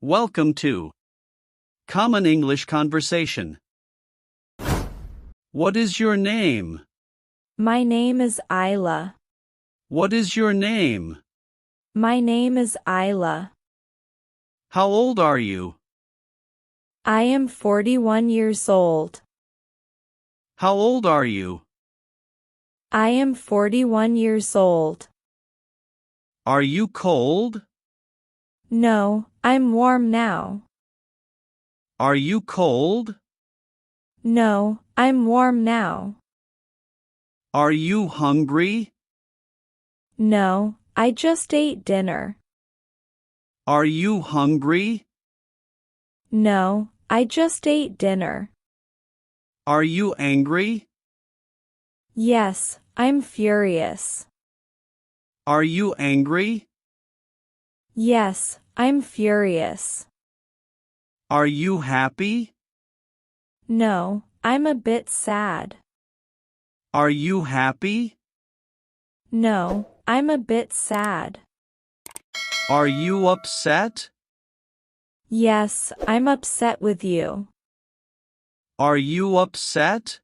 Welcome to Common English Conversation. What is your name? My name is Isla. What is your name? My name is Isla. How old are you? I am 41 years old. How old are you? I am 41 years old. Are you cold? No, I'm warm now. Are you cold? No, I'm warm now. Are you hungry? No, I just ate dinner. Are you hungry? No, I just ate dinner. Are you angry? Yes, I'm furious. Are you angry? Yes, I'm furious. Are you happy? No, I'm a bit sad. Are you happy? No, I'm a bit sad. Are you upset? Yes, I'm upset with you. Are you upset?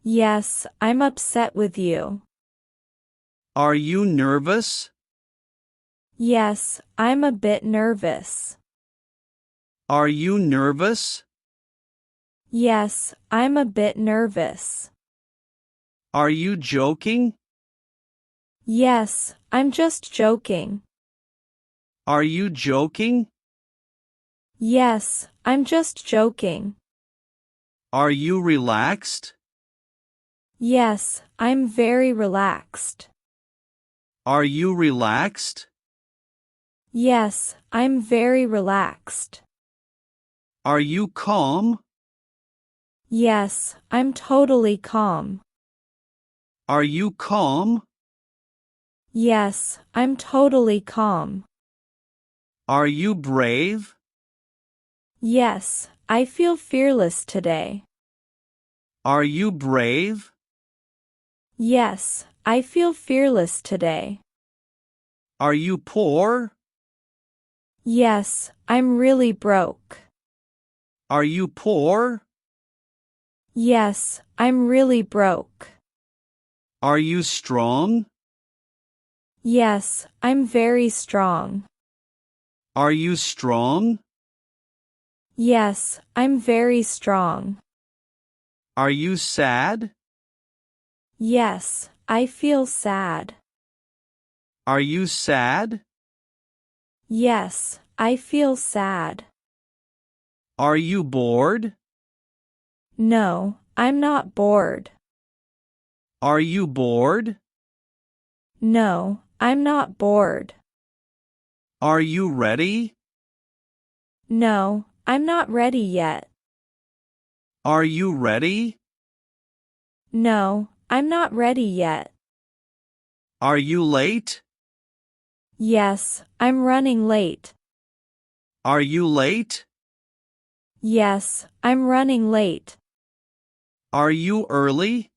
Yes, I'm upset with you. Are you nervous? Yes, I'm a bit nervous. Are you nervous? Yes, I'm a bit nervous. Are you joking? Yes, I'm just joking. Are you joking? Yes, I'm just joking. Are you relaxed? Yes, I'm very relaxed. Are you relaxed? Yes, I'm very relaxed. Are you calm? Yes, I'm totally calm. Are you calm? Yes, I'm totally calm. Are you brave? Yes, I feel fearless today. Are you brave? Yes, I feel fearless today. Are you poor? Yes, I'm really broke. Are you poor? Yes, I'm really broke. Are you strong? Yes, I'm very strong. Are you strong? Yes, I'm very strong. Are you sad? Yes, I feel sad. Are you sad? Yes, I feel sad. Are you bored? No, I'm not bored. Are you bored? No, I'm not bored. Are you ready? No, I'm not ready yet. Are you ready? No, I'm not ready yet. Are you late? Yes, I'm running late. Are you late? Yes, I'm running late. Are you early?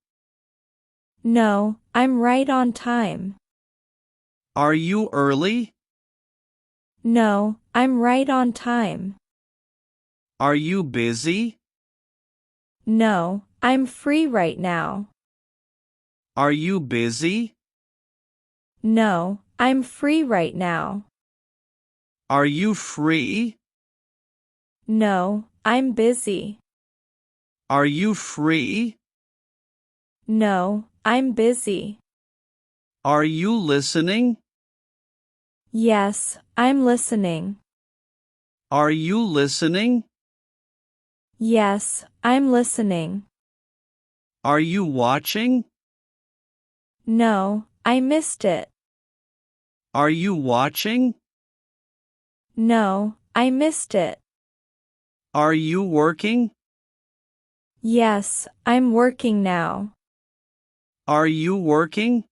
No, I'm right on time. Are you early? No, I'm right on time. Are you busy? No, I'm free right now. Are you busy? No, I'm free right now. Are you free? No, I'm busy. Are you free? No, I'm busy. Are you listening? Yes, I'm listening. Are you listening? Yes, I'm listening. Are you watching? No, I missed it. Are you watching? No, I missed it. Are you working? Yes, I'm working now. Are you working?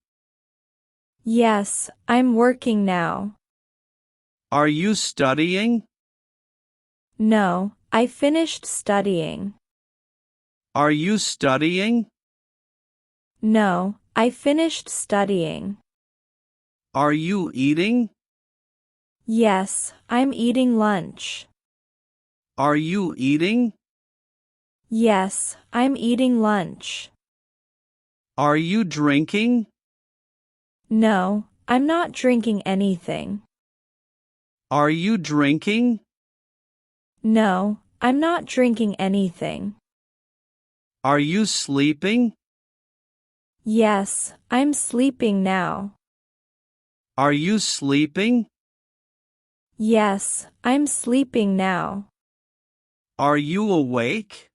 Yes, I'm working now. Are you studying? No, I finished studying. Are you studying? No, I finished studying. Are you eating? Yes, I'm eating lunch. Are you eating? Yes, I'm eating lunch. Are you drinking? No, I'm not drinking anything. Are you drinking? No, I'm not drinking anything. Are you sleeping? Yes, I'm sleeping now. Are you sleeping? Yes, I'm sleeping now. Are you awake?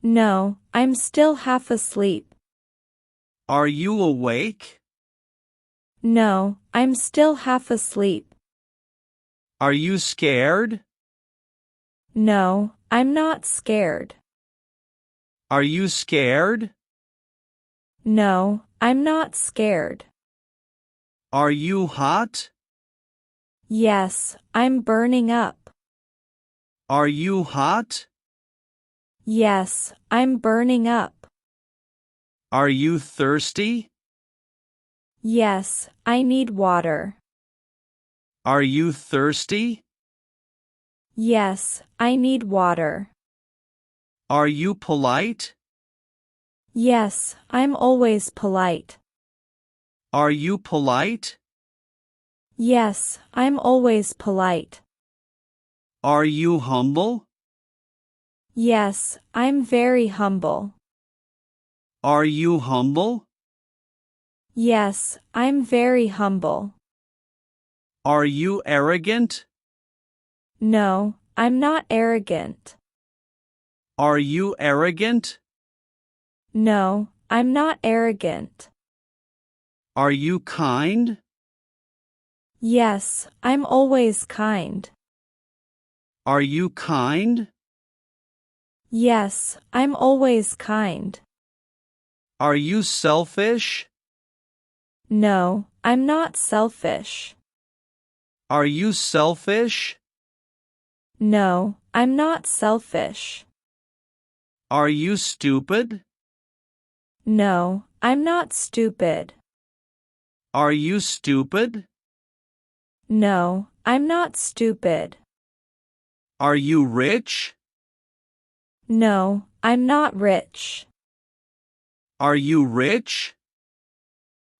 No, I'm still half asleep. Are you awake? No, I'm still half asleep. Are you scared? No, I'm not scared. Are you scared? No, I'm not scared. Are you hot? Yes, I'm burning up. Are you hot? Yes, I'm burning up. Are you thirsty? Yes, I need water. Are you thirsty? Yes, I need water. Are you polite? Yes, I'm always polite. Are you polite? Yes, I'm always polite. Are you humble? Yes, I'm very humble. Are you humble? Yes, I'm very humble. Are you arrogant? No, I'm not arrogant. Are you arrogant? No, I'm not arrogant. Are you kind? Yes, I'm always kind. Are you kind? Yes, I'm always kind. Are you selfish? No, I'm not selfish. Are you selfish? No, I'm not selfish. Are you stupid? No, I'm not stupid. Are you stupid? No, I'm not stupid. Are you rich? No, I'm not rich. Are you rich?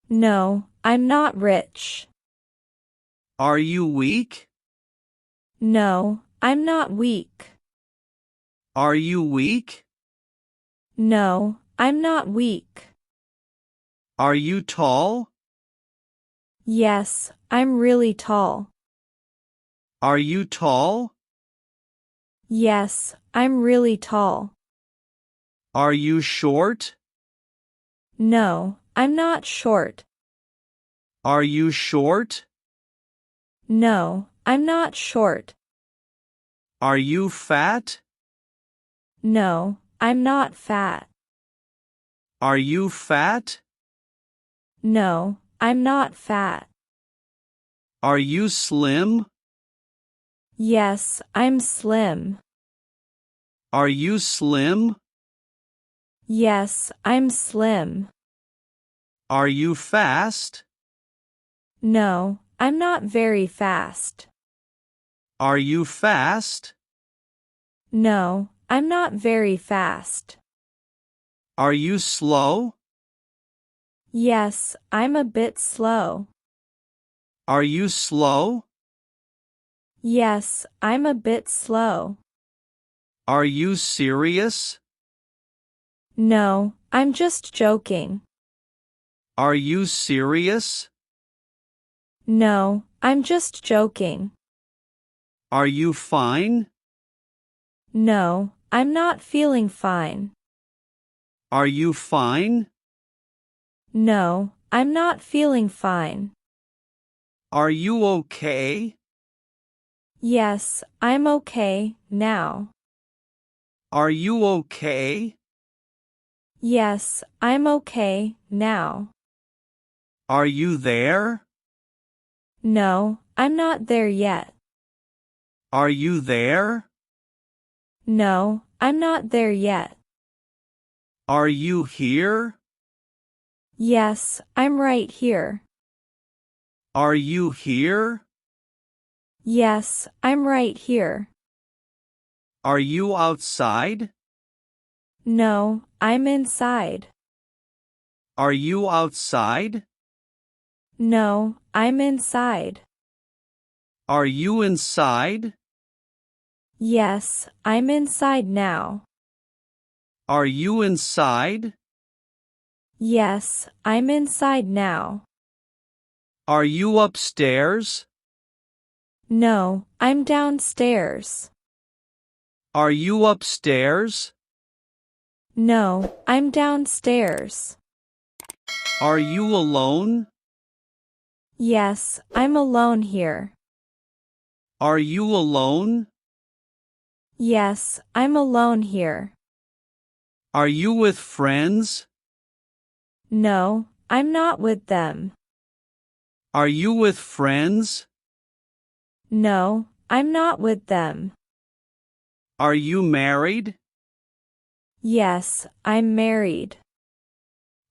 No, I'm not rich. Are you weak? No, I'm not weak. Are you weak? No, I'm not weak. Are you tall? Yes, I'm really tall. Are you tall? Yes, I'm really tall. Are you short? No, I'm not short. Are you short? No, I'm not short. Are you fat? No, I'm not fat. Are you fat? No, I'm not fat. Are you slim? Yes, I'm slim. Are you slim? Yes, I'm slim. Are you fast? No, I'm not very fast. Are you fast? No, I'm not very fast. Are you slow? Yes, I'm a bit slow. Are you slow? Yes, I'm a bit slow. Are you serious? No, I'm just joking. Are you serious? No, I'm just joking. Are you fine? No, I'm not feeling fine. Are you fine? No, I'm not feeling fine. Are you okay? Yes, I'm okay, now. Are you okay? Yes, I'm okay, now. Are you there? No, I'm not there yet. Are you there? No, I'm not there yet. Are you here? Yes, I'm right here. Are you here? Yes, I'm right here. Are you outside? No, I'm inside. Are you outside? No, I'm inside. Are you inside? Yes, I'm inside now. Are you inside? Yes, I'm inside now. Are you upstairs? No, I'm downstairs. Are you upstairs? No, I'm downstairs. Are you alone? Yes, I'm alone here. Are you alone? Yes, I'm alone here. Are you with friends? No, I'm not with them. Are you with friends? No, I'm not with them. Are you married? Yes, I'm married.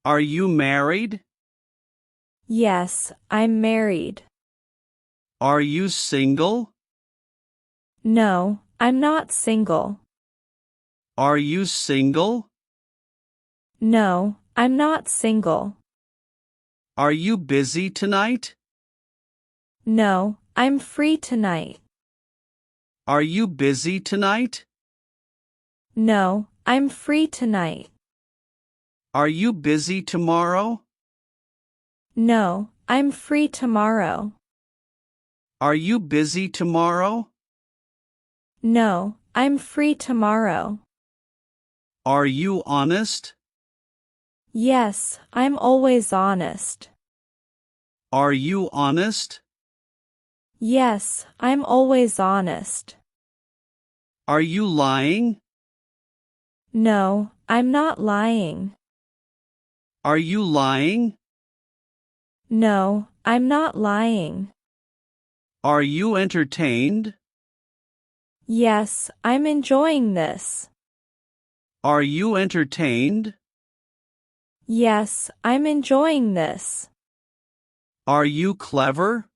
Are you married? Yes, I'm married. Are you single? No, I'm not single. Are you single? No, I'm not single. Are you busy tonight? No, I'm free tonight. Are you busy tonight? No, I'm free tonight. Are you busy tomorrow? No, I'm free tomorrow. Are you busy tomorrow? No, I'm free tomorrow. Are you honest? Yes, I'm always honest. Are you honest? Yes, I'm always honest. Are you lying? No, I'm not lying. Are you lying? No, I'm not lying. Are you entertained? Yes, I'm enjoying this. Are you entertained? Yes, I'm enjoying this. Are you clever?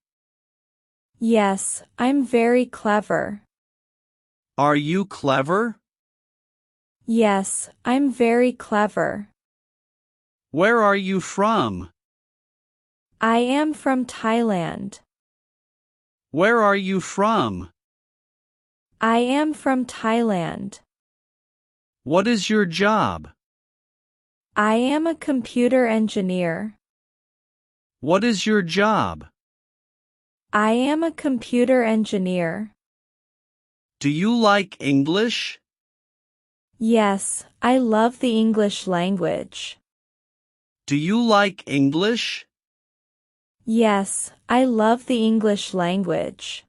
Yes, I'm very clever. Are you clever? Yes, I'm very clever. Where are you from? I am from Thailand. Where are you from? I am from Thailand. What is your job? I am a computer engineer. What is your job? I am a computer engineer. Do you like English? Yes, I love the English language. Do you like English? Yes, I love the English language.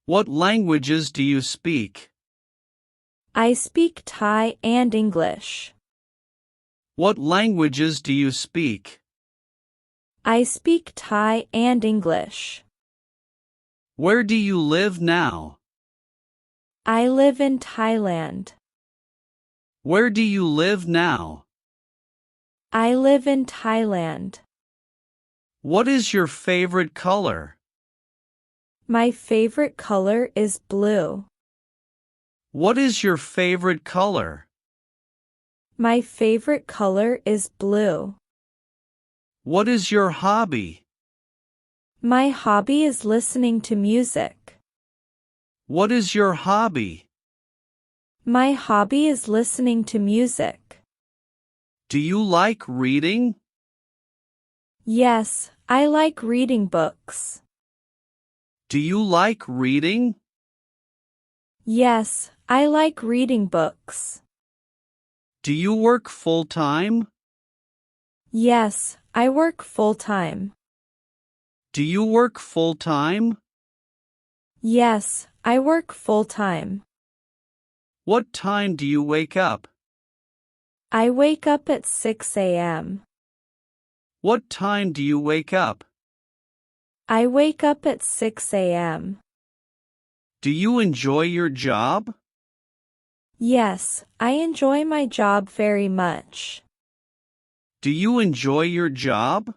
What languages do you speak? I speak Thai and English. What languages do you speak? I speak Thai and English. Where do you live now? I live in Thailand. Where do you live now? I live in Thailand. What is your favorite color? My favorite color is blue. What is your favorite color? My favorite color is blue. What is your hobby? My hobby is listening to music. What is your hobby? My hobby is listening to music. Do you like reading? Yes, I like reading books. Do you like reading? Yes, I like reading books. Do you work full-time? Yes, I work full-time. Do you work full-time? Yes, I work full-time. What time do you wake up? I wake up at 6 a.m. What time do you wake up? I wake up at 6 a.m. Do you enjoy your job? Yes, I enjoy my job very much. Do you enjoy your job?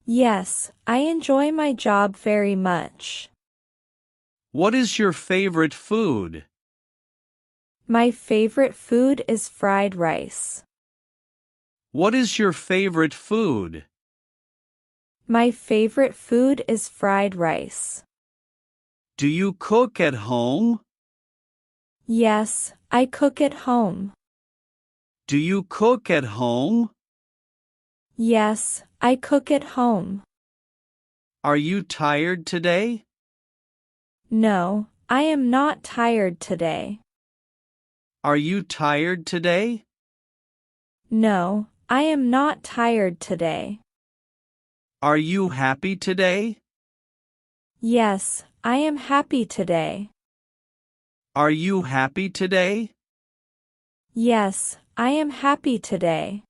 Yes, I enjoy my job very much. What is your favorite food? My favorite food is fried rice. What is your favorite food? My favorite food is fried rice. Do you cook at home? Yes, I cook at home. Do you cook at home? Yes, I cook at home. Are you tired today? No, I am not tired today. Are you tired today? No, I am not tired today. Are you happy today? Yes, I am happy today. Are you happy today? Yes, I am happy today.